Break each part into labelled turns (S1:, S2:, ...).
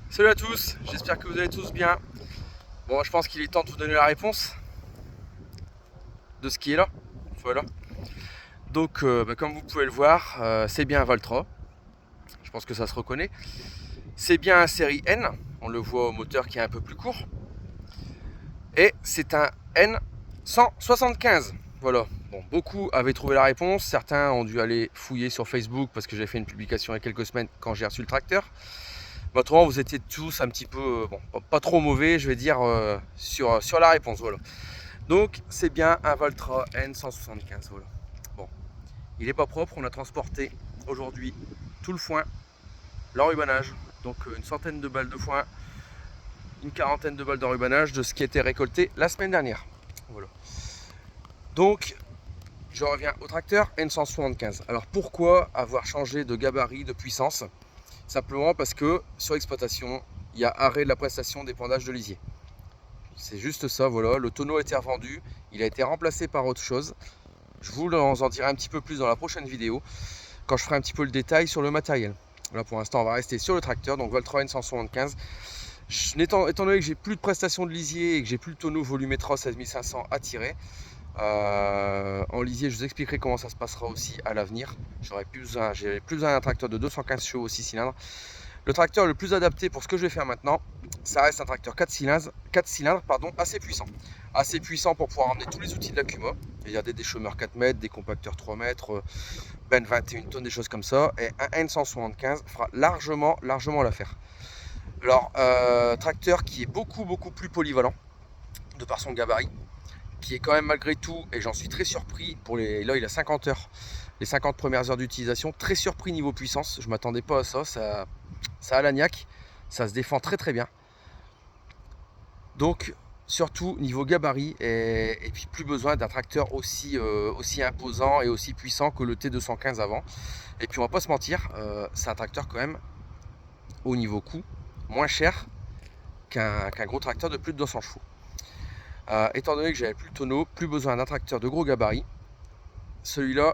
S1: Salut à tous, j'espère que vous allez tous bien. Bon, je pense qu'il est temps de vous donner la réponse de ce qui est là. Voilà. Donc, comme vous pouvez le voir, c'est bien un Valtra. Je pense que ça se reconnaît. C'est bien un série N. On le voit au moteur qui est un peu plus court. Et c'est un N175. Voilà. Bon, beaucoup avaient trouvé la réponse. Certains ont dû aller fouiller sur Facebook parce que j'ai fait une publication il y a quelques semaines quand j'ai reçu le tracteur. Mais autrement, vous étiez tous un petit peu, bon, pas trop mauvais, je vais dire, sur la réponse. Voilà. Donc, c'est bien un Valtra N175. Voilà. Bon, il n'est pas propre. On a transporté aujourd'hui tout le foin, l'enrubanage. Donc, une centaine de balles de foin, une quarantaine de balles d'enrubanage de ce qui a été récolté la semaine dernière. Voilà. Donc, je reviens au tracteur N175. Alors, pourquoi avoir changé de gabarit, de puissance? Simplement parce que sur l'exploitation, il y a arrêt de la prestation d'épandage de lisier. C'est juste ça, voilà. Le tonneau a été revendu, il a été remplacé par autre chose. Je vous en dirai un petit peu plus dans la prochaine vidéo, quand je ferai un petit peu le détail sur le matériel. Là pour l'instant on va rester sur le tracteur, donc Valtra N175. Étant donné que j'ai plus de prestations de lisier et que j'ai plus le tonneau volumétra 16500 à tirer, en lisier, je vous expliquerai comment ça se passera aussi à l'avenir. J'ai plus besoin d'un tracteur de 215 chevaux 6 cylindres. Le tracteur le plus adapté pour ce que je vais faire maintenant, ça reste un tracteur 4 cylindres, assez puissant. Assez puissant pour pouvoir emmener tous les outils de la Cuma. Il y a des déchômeurs 4 mètres, des compacteurs 3 mètres, ben 21 tonnes, des choses comme ça. Et un N175 fera largement l'affaire. Alors, tracteur qui est beaucoup plus polyvalent, de par son gabarit, qui est quand même malgré tout, et j'en suis très surpris, là il a 50 heures, les 50 premières heures d'utilisation, très surpris niveau puissance, je m'attendais pas à ça, ça a l'agnac, ça se défend très bien. Donc surtout niveau gabarit, et puis plus besoin d'un tracteur aussi imposant et aussi puissant que le T215 avant. Et puis on va pas se mentir, c'est un tracteur quand même au niveau coût moins cher qu'un gros tracteur de plus de 200 chevaux. Étant donné que j'avais plus le tonneau, plus besoin d'un tracteur de gros gabarit, celui-là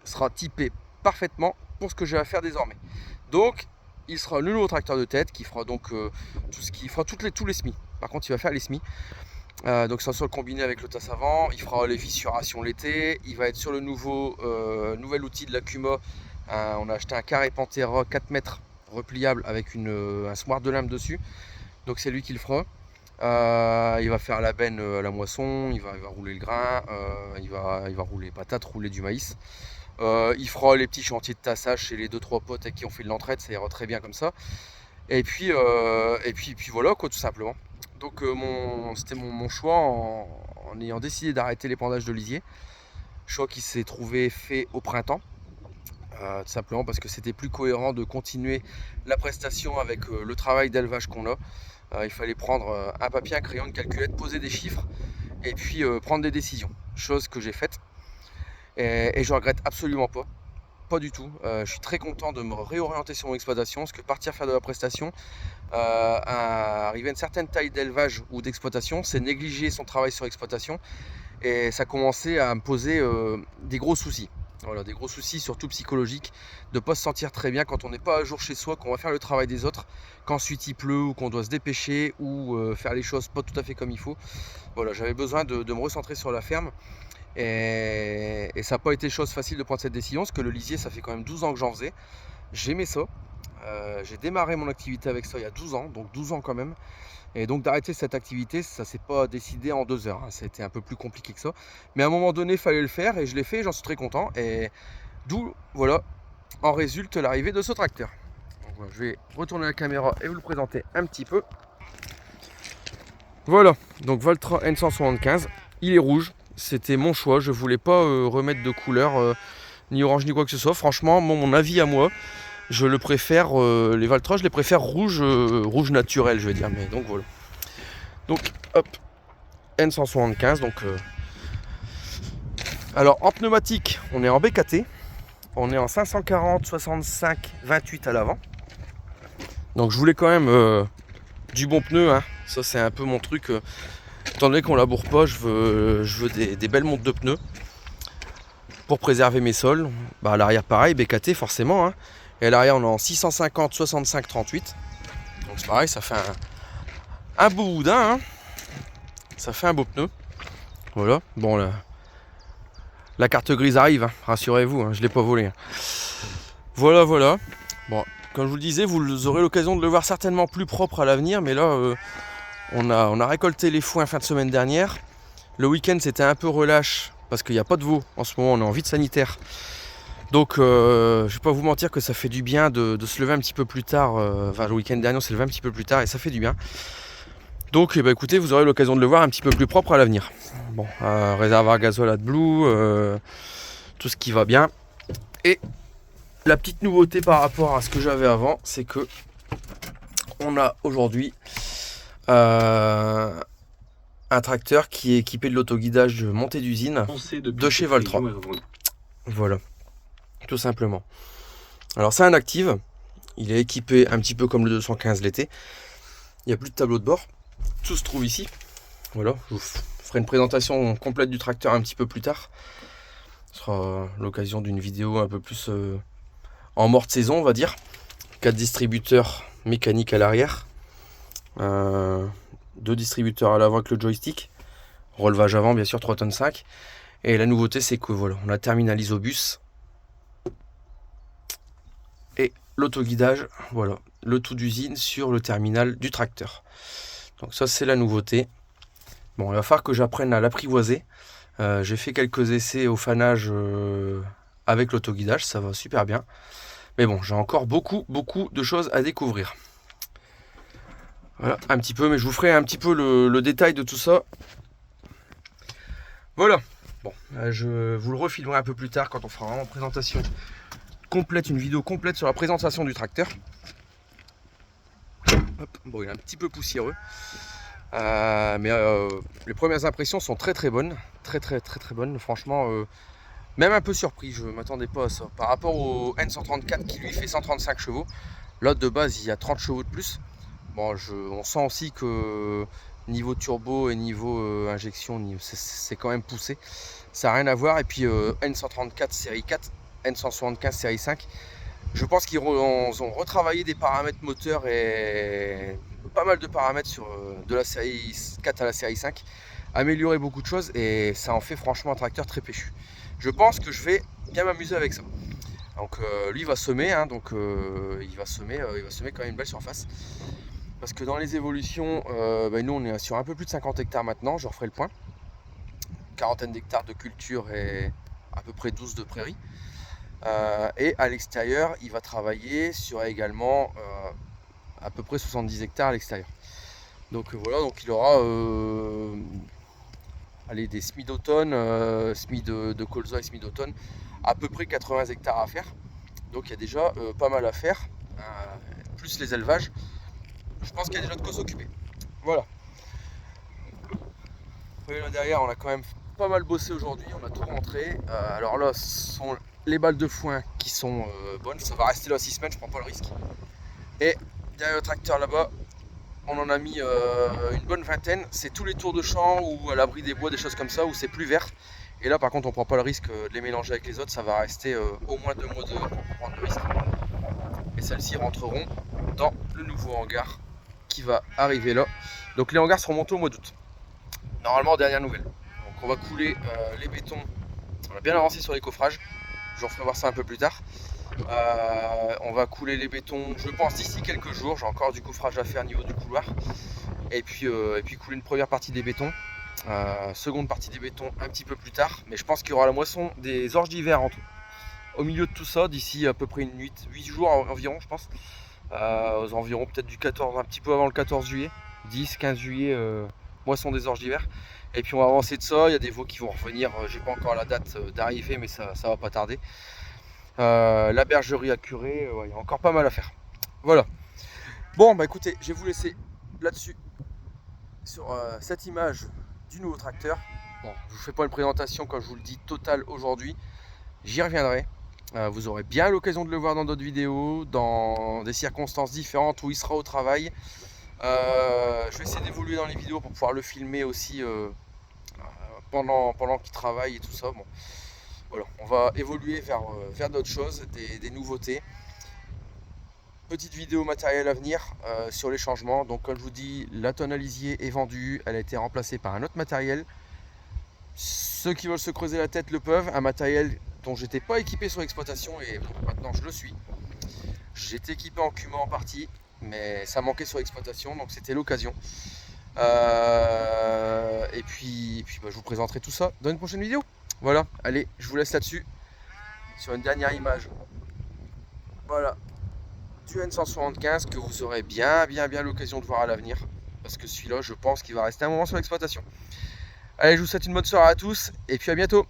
S1: sera typé parfaitement pour ce que j'ai à faire désormais. Donc il sera le nouveau tracteur de tête qui fera donc tous les semis. Par contre il va faire les semis. Donc ça sera combiné avec le tasse avant, il fera les fissurations l'été, il va être sur le nouvel outil de la Cuma. On a acheté un carré Pantera 4 mètres repliable avec un smart de lame dessus. Donc c'est lui qui le fera. Il va faire la benne à la moisson, il va rouler le grain, il va rouler les patates, rouler du maïs. Il fera les petits chantiers de tassage chez les 2-3 potes avec qui on fait de l'entraide, ça ira très bien comme ça. Et puis voilà quoi, tout simplement. Donc c'était mon choix en ayant décidé d'arrêter l'épandage de lisier. Choix qui s'est trouvé fait au printemps. Tout simplement parce que c'était plus cohérent de continuer la prestation avec le travail d'élevage qu'on a. Il fallait prendre un papier, un crayon, une calculette, poser des chiffres et puis prendre des décisions. Chose que j'ai faite et je regrette absolument pas du tout. Je suis très content de me réorienter sur mon exploitation, parce que partir faire de la prestation, arriver à une certaine taille d'élevage ou d'exploitation, c'est négliger son travail sur exploitation, et ça commençait à me poser des gros soucis. Voilà, des gros soucis surtout psychologiques, de ne pas se sentir très bien quand on n'est pas à jour chez soi, qu'on va faire le travail des autres, qu'ensuite il pleut ou qu'on doit se dépêcher ou faire les choses pas tout à fait comme il faut. Voilà, j'avais besoin de me recentrer sur la ferme. Et ça n'a pas été chose facile de prendre cette décision, parce que le lisier, ça fait quand même 12 ans que j'en faisais. J'aimais ça. J'ai démarré mon activité avec ça il y a 12 ans, donc 12 ans quand même. Et donc d'arrêter cette activité, ça s'est pas décidé en 2 heures. Ça a été un peu plus compliqué que ça. Mais à un moment donné, il fallait le faire, et je l'ai fait, et j'en suis très content. Et d'où, voilà, en résulte l'arrivée de ce tracteur. Donc, voilà, je vais retourner la caméra et vous le présenter un petit peu. Voilà, donc Valtra N175, il est rouge. C'était mon choix, je voulais pas remettre de couleur, ni orange ni quoi que ce soit. Franchement, mon avis à moi, je le préfère, les Valtra, je les préfère rouge, rouge naturel, je vais dire. Mais donc voilà. Donc hop, N175. Donc, alors en pneumatique, on est en BKT, on est en 540 65 28 à l'avant. Donc je voulais quand même du bon pneu, hein. Ça c'est un peu mon truc. Étant donné qu'on laboure pas, je veux des belles montres de pneus pour préserver mes sols. Bah, à l'arrière pareil, BKT forcément, hein. Et à l'arrière on est en 650 65 38. Donc c'est pareil, ça fait un beau boudin, hein. Ça fait un beau pneu. Voilà, bon la carte grise arrive, hein, rassurez-vous, hein, je ne l'ai pas volée. Hein. Voilà, voilà. Bon, comme je vous le disais, vous aurez l'occasion de le voir certainement plus propre à l'avenir, mais là, on a récolté les foins fin de semaine dernière. Le week-end, c'était un peu relâche, parce qu'il n'y a pas de veau. En ce moment, on est en vide sanitaire. Donc, je ne vais pas vous mentir que ça fait du bien de se lever un petit peu plus tard. Enfin, le week-end dernier, on s'est levé un petit peu plus tard et ça fait du bien. Donc, eh ben, écoutez, vous aurez l'occasion de le voir un petit peu plus propre à l'avenir. Bon, réservoir gasoil AdBlue, tout ce qui va bien. Et la petite nouveauté par rapport à ce que j'avais avant, c'est que on a aujourd'hui un tracteur qui est équipé de l'autoguidage de montée d'usine de chez Valtra. Voilà, tout simplement. Alors c'est un active, il est équipé un petit peu comme le 215 l'été. Il n'y a plus de tableau de bord, tout se trouve ici. Voilà, je vous ferai une présentation complète du tracteur un petit peu plus tard. Ce sera l'occasion d'une vidéo un peu plus en morte saison, on va dire. 4 distributeurs mécaniques à l'arrière. 2 distributeurs à l'avant avec le joystick. Relevage avant, bien sûr, 3,5 tonnes. Et la nouveauté, c'est que voilà, on a terminal isobus. Et l'autoguidage, voilà, le tout d'usine sur le terminal du tracteur. Donc ça, c'est la nouveauté. Bon, il va falloir que j'apprenne à l'apprivoiser. J'ai fait quelques essais au fanage avec l'autoguidage, ça va super bien. Mais bon, j'ai encore beaucoup de choses à découvrir. Voilà, un petit peu, mais je vous ferai un petit peu le détail de tout ça. Voilà. Bon, je vous le refilmerai un peu plus tard quand on fera vraiment une présentation complète, une vidéo complète sur la présentation du tracteur. Hop, bon, il est un petit peu poussiéreux. Mais les premières impressions sont très bonnes. Très bonnes. Franchement, même un peu surpris, je ne m'attendais pas à ça. Par rapport au N134 qui lui fait 135 chevaux, l'autre de base il y a 30 chevaux de plus. Bon, on sent aussi que niveau turbo et niveau injection, c'est quand même poussé. Ça n'a rien à voir. Et puis N134 série 4, N175 série 5, je pense qu'ils ont retravaillé des paramètres moteurs et pas mal de paramètres de la série 4 à la série 5, amélioré beaucoup de choses et ça en fait franchement un tracteur très péchu. Je pense que je vais bien m'amuser avec ça. Donc lui va semer, hein, donc il va semer quand même une belle surface. Parce que dans les évolutions, nous on est sur un peu plus de 50 hectares maintenant, je referai le point. Quarantaine d'hectares de culture et à peu près 12 de prairies. Et à l'extérieur, il va travailler sur également à peu près 70 hectares à l'extérieur. Donc voilà, donc il aura des semis d'automne, semis de colza et semis d'automne, à peu près 80 hectares à faire. Donc il y a déjà pas mal à faire, plus les élevages. Je pense qu'il y a déjà de quoi s'occuper. Voilà. Vous voyez là derrière, on a quand même pas mal bossé aujourd'hui, on a tout rentré. Alors là, ce sont les balles de foin qui sont bonnes, ça va rester là 6 semaines, je prends pas le risque. Et derrière le tracteur là-bas, on en a mis une bonne vingtaine. C'est tous les tours de champ ou à l'abri des bois, des choses comme ça, où c'est plus vert. Et là par contre on prend pas le risque de les mélanger avec les autres, ça va rester au moins 2 mois dehors pour prendre le risque. Et celles-ci rentreront dans le nouveau hangar qui va arriver là. Donc les hangars seront montés au mois d'août. Normalement, dernière nouvelle. Donc on va couler les bétons. On a bien avancé sur les coffrages. Je vous ferai voir ça un peu plus tard. On va couler les bétons, je pense, d'ici quelques jours. J'ai encore du coffrage à faire au niveau du couloir. Et puis couler une première partie des bétons. Seconde partie des bétons un petit peu plus tard. Mais je pense qu'il y aura la moisson des orges d'hiver en tout. Au milieu de tout ça, d'ici à peu près 8 jours environ, je pense. Aux environs peut-être du 14, un petit peu avant le 14 juillet. 10-15 juillet, moisson des orges d'hiver. Et puis on va avancer de ça, il y a des veaux qui vont revenir, j'ai pas encore la date d'arrivée mais ça va pas tarder. La bergerie à curer, il y a encore pas mal à faire. Voilà. Bon bah écoutez, je vais vous laisser là-dessus sur cette image du nouveau tracteur. Bon, je vous fais pas une présentation comme je vous le dis totale aujourd'hui, j'y reviendrai. Vous aurez bien l'occasion de le voir dans d'autres vidéos, dans des circonstances différentes où il sera au travail. Je vais essayer d'évoluer dans les vidéos pour pouvoir le filmer aussi pendant qu'il travaille et tout ça. Bon, voilà, on va évoluer vers d'autres choses, des nouveautés. petite vidéo matériel à venir sur les changements. Donc comme je vous dis, la tonne à lisier est vendue, elle a été remplacée par un autre matériel. Ceux qui veulent se creuser la tête le peuvent, un matériel dont j'étais pas équipé sur l'exploitation et bon, maintenant je le suis. J'étais équipé en Cuma en partie, mais ça manquait sur l'exploitation, donc c'était l'occasion. Et puis bah, je vous présenterai tout ça dans une prochaine vidéo. Voilà, allez, je vous laisse là-dessus, sur une dernière image. Voilà, du N175 que vous aurez bien l'occasion de voir à l'avenir, parce que celui-là, je pense qu'il va rester un moment sur l'exploitation. Allez, je vous souhaite une bonne soirée à tous, et puis à bientôt.